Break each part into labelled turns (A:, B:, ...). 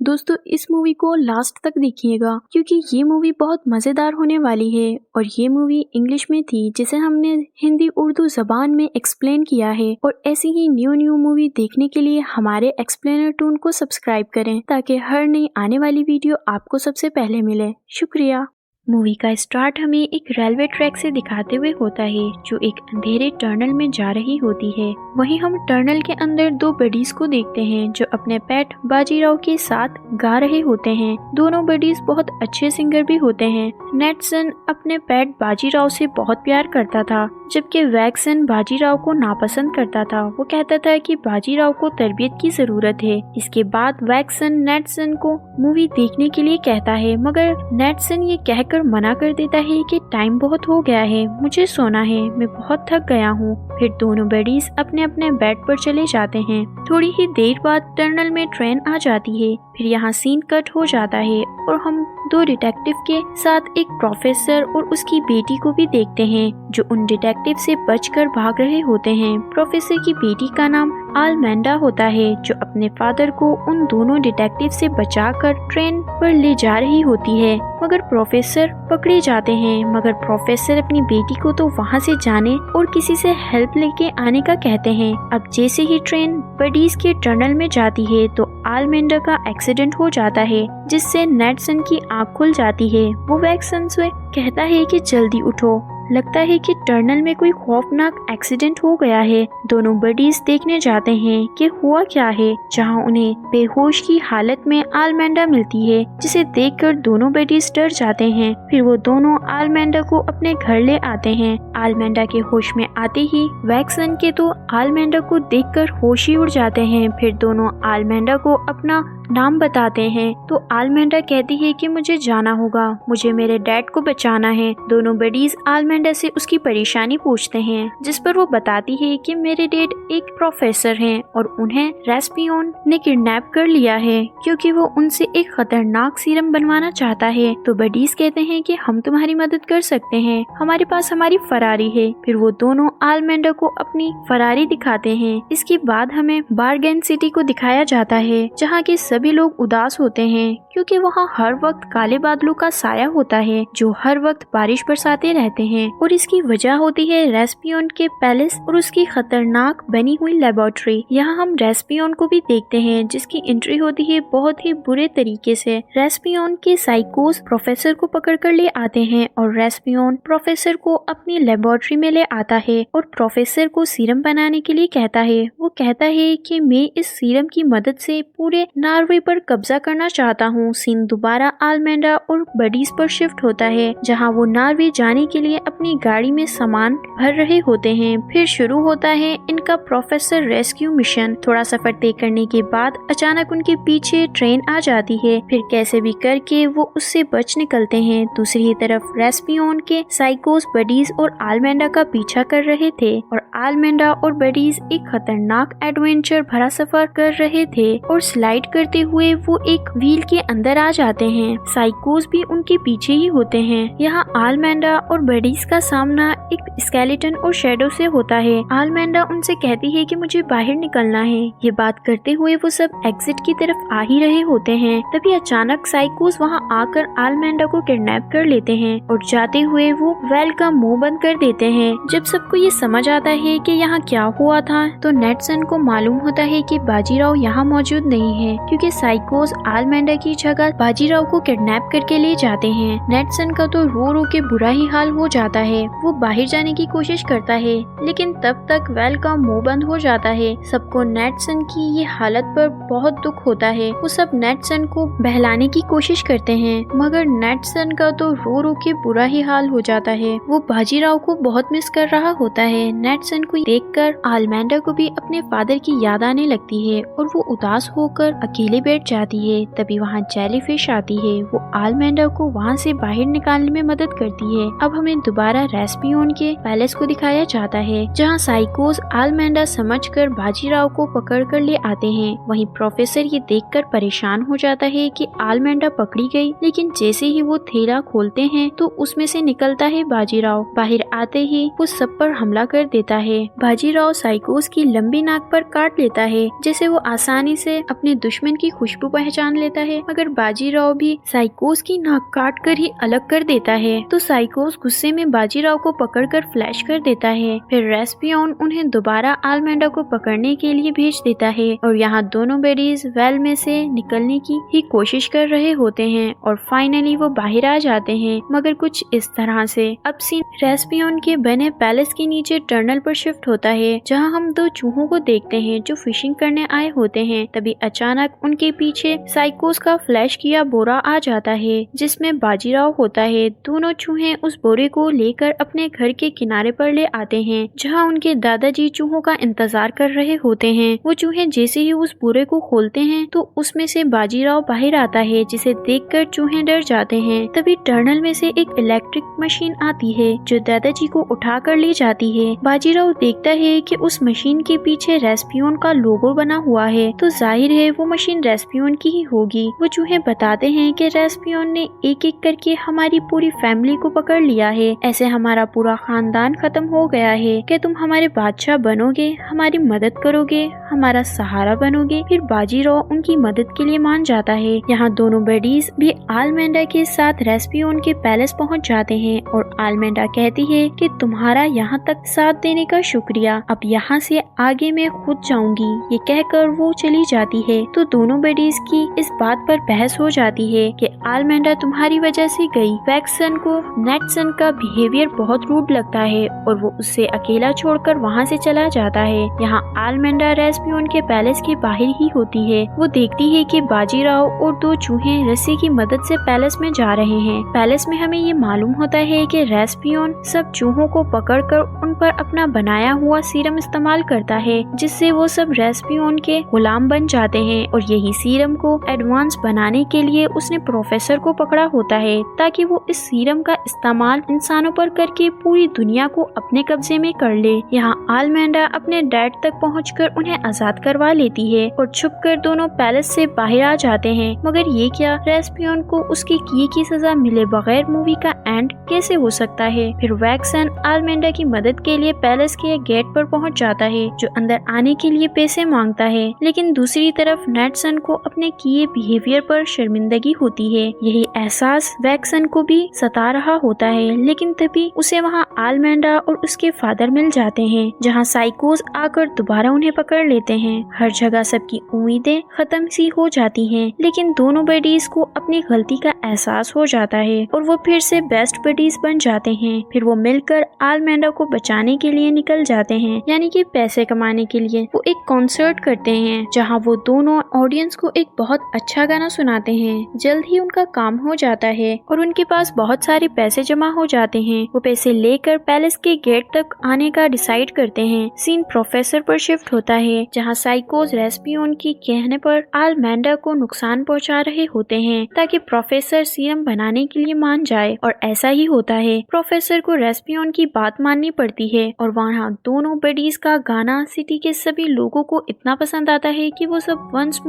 A: दोस्तों इस मूवी को लास्ट तक देखिएगा क्योंकि ये मूवी बहुत मज़ेदार होने वाली है और ये मूवी इंग्लिश में थी जिसे हमने हिंदी उर्दू ज़बान में एक्सप्लेन किया है। और ऐसी ही न्यू मूवी देखने के लिए हमारे एक्सप्लेनर टून को सब्सक्राइब करें ताकि हर नई आने वाली वीडियो आपको सबसे पहले मिले। शुक्रिया। मूवी का स्टार्ट हमें एक रेलवे ट्रैक से दिखाते हुए होता है जो एक अंधेरे टनल में जा रही होती है। वहीं हम टनल के अंदर दो बडीज को देखते हैं जो अपने पेट बाजीराव के साथ गा रहे होते हैं। दोनों बडीज बहुत अच्छे सिंगर भी होते हैं। नेटसन अपने पेट बाजीराव से बहुत प्यार करता था जबकि वैक्सन बाजीराव को नापसंद करता था। वो कहता था कि बाजीराव को तरबियत की जरूरत है। इसके बाद वैक्सन नेटसन को मूवी देखने के लिए कहता है मगर नेटसन ये कहकर मना कर देता है कि टाइम बहुत हो गया है, मुझे सोना है, मैं बहुत थक गया हूँ। फिर दोनों बडीज अपने अपने बेड पर चले जाते हैं। थोड़ी ही देर बाद टनल में ट्रेन आ जाती है। फिर यहाँ सीन कट हो जाता है और हम दो डिटेक्टिव के साथ एक प्रोफेसर और उसकी बेटी को भी देखते हैं जो उन डिटेक्टिव से बचकर भाग रहे होते हैं। प्रोफेसर की बेटी का नाम आलमेंडा होता है जो अपने फादर को उन दोनों डिटेक्टिव से बचाकर ट्रेन पर ले जा रही होती है मगर प्रोफेसर पकड़े जाते हैं। मगर प्रोफेसर अपनी बेटी को तो वहाँ से जाने और किसी से हेल्प लेके आने का कहते हैं। अब जैसे ही ट्रेन बडीज के टनल में जाती है तो आलमेंडा का एक्सीडेंट हो जाता है जिससे नेटसन की आँख खुल जाती है। वो वैक्सन से कहता है कि जल्दी उठो, लगता है कि टनल में कोई खौफनाक एक्सीडेंट हो गया है। दोनों बडीज देखने जाते हैं कि हुआ क्या है जहां उन्हें बेहोश की हालत में आलमेंडा मिलती है जिसे देखकर दोनों बडीज डर जाते हैं। फिर वो दोनों आलमेंडा को अपने घर ले आते हैं। आलमेंडा के होश में आते ही वैक्सन के तो आलमेंडा को देखकर होश ही उड़ जाते हैं। फिर दोनों आलमेंडा को अपना नाम बताते हैं तो आलमेंडा कहती है कि मुझे जाना होगा, मुझे मेरे डैड को बचाना है। दोनों बडीज आलमेंडा से उसकी परेशानी पूछते हैं जिस पर वो बताती है कि मेरे डैड एक प्रोफेसर हैं और उन्हें रेस्पियन ने किडनैप कर लिया है क्योंकि वो उनसे एक खतरनाक सीरम बनवाना चाहता है। तो बडीज कहते हैं कि हम तुम्हारी मदद कर सकते हैं, हमारे पास हमारी फरारी है। फिर वो दोनों आलमेंडा को अपनी फरारी दिखाते हैं। इसके बाद हमें बारगेन सिटी को दिखाया जाता है जहाँ के सभी लोग उदास होते हैं क्योंकि वहाँ हर वक्त काले बादलों का साया होता है जो हर वक्त बारिश बरसाते रहते हैं और इसकी वजह होती है रेस्पियन के पैलेस और उसकी खतरनाक बनी हुई लेबोरेटरी। यहाँ हम रेस्पियन को भी देखते हैं जिसकी एंट्री होती है बहुत ही बुरे तरीके से। रेस्पियन के साइकोस प्रोफेसर को पकड़ कर ले आते हैं और रेस्पियन प्रोफेसर को अपनी लेबोरेटरी में ले आता है और प्रोफेसर को सीरम बनाने के लिए कहता है। वो कहता है कि मैं इस सीरम की मदद से पूरे नॉर्वे पर कब्जा करना चाहता हूँ। सीन दोबारा आलमेंडा और बडीज पर शिफ्ट होता है जहाँ वो नॉर्वे जाने के लिए अपनी गाड़ी में सामान भर रहे होते हैं। फिर शुरू होता है इनका प्रोफेसर रेस्क्यू मिशन। थोड़ा सफर तय करने के बाद अचानक उनके पीछे ट्रेन आ जाती है। फिर कैसे भी करके वो उससे बच निकलते हैं। दूसरी तरफ रेस्पियन के साइकोस बडीज और आलमेंडा का पीछा कर रहे थे और आलमेंडा और बडीज एक खतरनाक एडवेंचर भरा सफर कर रहे थे और स्लाइड करते हुए वो एक व्हील के अंदर आ जाते हैं। साइकोस भी उनके पीछे ही होते हैं। यहाँ आलमेंडा और बडीज का सामना एक स्केलेटन और शेडो से होता है। आलमेंडा उनसे कहती है कि मुझे बाहर निकलना है। ये बात करते हुए वो सब एग्जिट की तरफ आ ही रहे होते हैं तभी अचानक साइकोस वहाँ आकर आलमेंडा को किडनैप कर लेते हैं और जाते हुए वो वेल का मुंह बंद कर देते हैं। जब सबको ये समझ आता है कि यहाँ क्या हुआ था तो नेटसन को मालूम होता है कि बाजीराव यहाँ मौजूद नहीं है क्योंकि साइकोस आलमेंडा की जगह बाजीराव को किडनैप करके ले जाते हैं। नेटसन का तो रो रो के बुरा ही हाल हो जाता है। वो बाहर जाने की कोशिश करता है लेकिन तब तक वेल का मुंह बंद हो जाता है। सबको नेटसन की ये हालत पर बहुत दुख होता है। वो सब नेटसन को बहलाने की कोशिश करते हैं मगर नेटसन का तो रो रो के बुरा ही हाल हो जाता है। वो बाजीराव को बहुत मिस कर रहा होता है। नेटसन को देखकर आलमेंडा को भी अपने फादर की याद आने लगती है और वो उदास होकर अकेले बैठ जाती है। तभी वहाँ जेलीफिश आती है। वो आलमेंडा को वहाँ से बाहर निकालने में मदद करती है। अब हमें दोबारा रेस्पियन के पैलेस को दिखाया जाता है जहाँ साइकोस आलमेंडा समझकर बाजीराव को पकड़ कर ले आते हैं। वहीं प्रोफेसर ये देखकर परेशान हो जाता है कि आलमेंडा पकड़ी गई लेकिन जैसे ही वो थैला खोलते हैं तो उसमें से निकलता है बाजीराव। बाहर आते ही वो सब पर हमला कर देता है। बाजीराव साइकोस की लंबी नाक पर काट लेता है जैसे वो आसानी से अपने दुश्मन की खुशबू पहचान लेता है, मगर बाजीराव भी साइकोस की नाक काट कर ही अलग कर देता है। तो साइकोस गुस्से में बाजीराव को पकड़कर फ्लैश कर देता है। फिर रेस्पियन उन्हें दोबारा आलमेंडा को पकड़ने के लिए भेज देता है और यहाँ दोनों बेडीज वेल में से निकलने की ही कोशिश कर रहे होते हैं और फाइनली वो बाहर आ जाते हैं, मगर कुछ इस तरह से। अब सीन रेस्पियन के बने पैलेस के नीचे टनल पर शिफ्ट होता है, जहाँ हम दो चूहों को देखते हैं जो फिशिंग करने आए होते हैं। तभी अचानक उनके पीछे साइकोस का फ्लैश किया बोरा आ जाता है, जिसमें बाजीराव होता है। दोनों चूहे उस बोरे को लेकर अपने घर के किनारे पर ले आते हैं, जहाँ उनके दादाजी चूहों का इंतजार कर रहे होते हैं। वो चूहे जैसे ही उस बोरे को खोलते हैं तो उसमें से बाजीराव बाहर आता है, जिसे देखकर चूहे डर जाते हैं। तभी टनल में से एक इलेक्ट्रिक मशीन आती है जो दादाजी को उठा कर ले जाती है। बाजीराव देखता है कि उस मशीन के पीछे रेस्पियन का लोगो बना हुआ है, तो जाहिर है वो मशीन रेस्पियन की ही होगी। वो चूहे बताते हैं कि रेस्पियन ने एक एक करके हमारी पूरी फैमिली को पकड़ लिया है, ऐसे हमारा पूरा खानदान खत्म हो गया है। कि तुम हमारे बादशाह बनोगे, हमारी मदद करोगे, हमारा सहारा बनोगे। फिर बाजीराव उनकी मदद के लिए मान जाता है। यहाँ दोनों बेडीज भी आलमेंडा के साथ रेस्पियन के पैलेस पहुँच जाते हैं और आलमेंडा कहती है कि तुम्हारा यहाँ तक साथ देने का शुक्रिया, अब यहाँ से आगे मैं खुद जाऊंगी। ये कहकर वो चली जाती है। तो दोनों बेडीज की इस बात पर बहस हो जाती है कि आलमेंडा तुम्हारी वजह से गई। वैक्सन को नेटसन का बिहेवियर बहुत रूड लगता है और वो उससे अकेला छोड़कर वहाँ से चला जाता है। यहाँ आलमेंडा रेस्पियन के पैलेस के बाहर ही होती है। वो देखती है कि बाजीराव और दो चूहे रस्सी की मदद से पैलेस में जा रहे हैं। पैलेस में हमें ये मालूम होता है कि रेस्पियन सब चूहों को पकड़कर उन पर अपना बनाया हुआ सीरम इस्तेमाल करता है, जिससे वो सब रेस्पियन के गुलाम बन जाते हैं। और यही सीरम को एडवांस बनाने के लिए उसने प्रोफेसर को पकड़ा होता है, ताकि वो इस सीरम का इस्तेमाल इंसानों पर करके पूरी दुनिया को अपने कब्जे में कर ले। यहाँ आलमेंडा अपने डैड तक पहुंचकर उन्हें आजाद करवा लेती है और छुपकर दोनों पैलेस से बाहर आ जाते हैं। मगर ये क्या, रेस्पियन को उसके किए की सजा मिले बगैर मूवी का एंड कैसे हो सकता है। फिर वैक्सन आलमेंडा की मदद के लिए पैलेस के गेट पर पहुंच जाता है, जो अंदर आने के लिए पैसे मांगता है। लेकिन दूसरी तरफ नेटसन को अपने किए बिहेवियर पर शर्मिंदगी होती है। यही एहसास वैक्सन को भी सता रहा होता है। लेकिन तभी उसे वहाँ आलमेंडा और उसके फादर मिल जाते हैं, जहाँ साइकोस आकर दोबारा उन्हें पकड़ लेते हैं। हर जगह सबकी उम्मीदें खत्म सी हो जाती हैं, लेकिन दोनों बडीज को अपनी गलती का एहसास हो जाता है और वो फिर से बेस्ट बडीज बन जाते हैं। फिर वो मिलकर आलमेंडा को बचाने के लिए निकल जाते हैं, यानी कि पैसे कमाने के लिए। वो एक कॉन्सर्ट करते हैं, जहाँ वो दोनों ऑडियंस को एक बहुत अच्छा गाना सुनाते हैं। जल्द ही उनका काम हो जाता है और उनके पास बहुत सारे पैसे जमा हो जाते हैं। वो पैसे लेकर पैलेस के गेट तक आने का डिसाइड करते हैं। सीन प्रोफेसर पर शिफ्ट होता है, जहाँ साइकोस रेस्पियन की कहने पर आलमेंडा को नुकसान पहुंचा रहे होते हैं, ताकि प्रोफेसर सीरम बनाने के लिए मान जाए। और ऐसा ही होता है। प्रोफेसर को रेस्पियन की बात माननी पड़ती है और वहाँ दोनों बडीज का गाना सिटी के सभी लोगों को इतना पसंद आता है कि वो सब वंस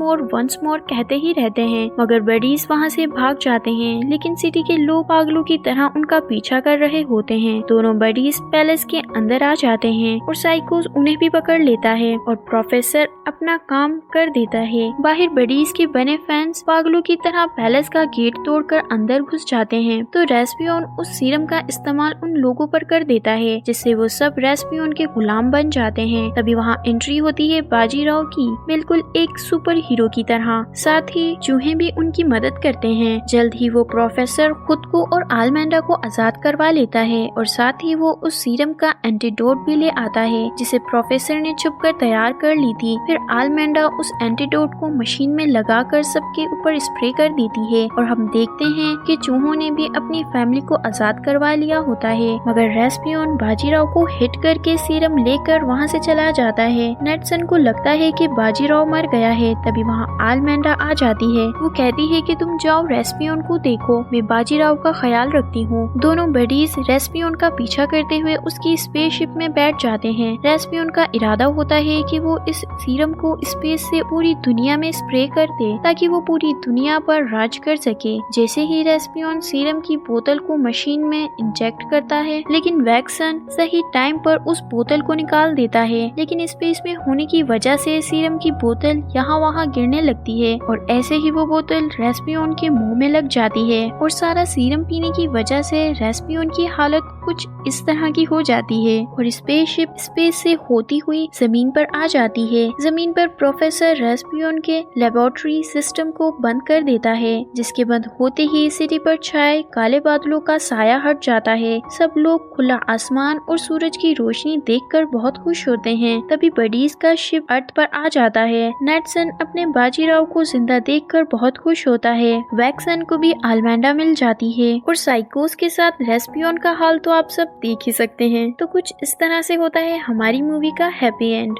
A: मोर कहते ही रहते हैं। मगर बडीज वहाँ से भाग जाते हैं, लेकिन सिटी के लोग पागलों की तरह उनका पीछा कर रहे होते हैं। दोनों बडीज पैलेस के अंदर आ जाते हैं और साइकोस उन्हें भी पकड़ लेता है और प्रोफेसर अपना काम कर देता है। बाहर बडीज के बने फैंस पागलों की तरह पैलेस का गेट तोड़कर अंदर घुस जाते हैं। तो रेस्पियन उस सीरम का इस्तेमाल उन लोगों पर कर देता है, जिससे वो सब रेस्पियन के गुलाम बन जाते हैं। तभी वहाँ एंट्री होती है बाजीराव की, बिल्कुल एक सुपर हीरो की तरह। साथ ही चूहे भी उनकी मदद करते हैं। जल्द ही वो प्रोफेसर खुद को और आलमेंडा को आजाद करवा लेता है और साथ ही वो उस सीरम का एंटीडोट भी ले आता है, जिसे प्रोफेसर ने छुपकर तैयार कर ली थी। फिर आलमेंडा उस एंटीडोट को मशीन में लगाकर सबके ऊपर स्प्रे कर देती है और हम देखते हैं कि चूहों ने भी अपनी फैमिली को आजाद करवा लिया होता है। मगर रेस्पियन बाजीराव को हिट करके सीरम लेकर वहाँ से चला जाता है। नेटसन को लगता है कि बाजीराव मर गया है। तभी वहाँ आलमेंडा आ जाती है। वो कहती है कि तुम जाओ रेस्पियन को देखो, मैं बाजीराव का ख्याल रखती हूँ। दोनों बडीज रेस्पियन का पीछा करते हुए उसकी स्पेसशिप में बैठ जाते हैं। रेस्पियन का इरादा होता है कि वो इस सीरम को स्पेस से पूरी दुनिया में स्प्रे कर दे, ताकि वो पूरी दुनिया पर राज कर सके। जैसे ही रेस्पियन सीरम की बोतल को मशीन में इंजेक्ट करता है, लेकिन वैक्सन सही टाइम पर उस बोतल को निकाल देता है। लेकिन स्पेस में होने की वजह से सीरम की बोतल यहाँ वहाँ गिरने लगती है और ऐसे ही वो बोतल रेस्पियन के मुंह में लग जाती है और सारा सीरम पीने की वजह से रेस्पियन की हालत कुछ इस तरह की हो जाती है और स्पेसशिप स्पेस से होती हुई जमीन पर आ जाती है। जमीन पर प्रोफेसर रेस्पियन के लेबोरेटरी सिस्टम को बंद कर देता है, जिसके बंद होते ही सिटी पर छाए काले बादलों का साया हट जाता है। सब लोग खुला आसमान और सूरज की रोशनी देखकर बहुत खुश होते हैं। तभी बडीज का शिप अर्थ पर आ जाता है। नेटसन अपने बाजीराव को जिंदा देखकर बहुत खुश होता है। वैक्सन को भी आलमेंडा मिल जाती है और साइकोस के साथ रेस्पियन का हाल तो आप सब देख ही सकते हैं। तो कुछ इस तरह से होता है हमारी मूवी का हैप्पी एंड।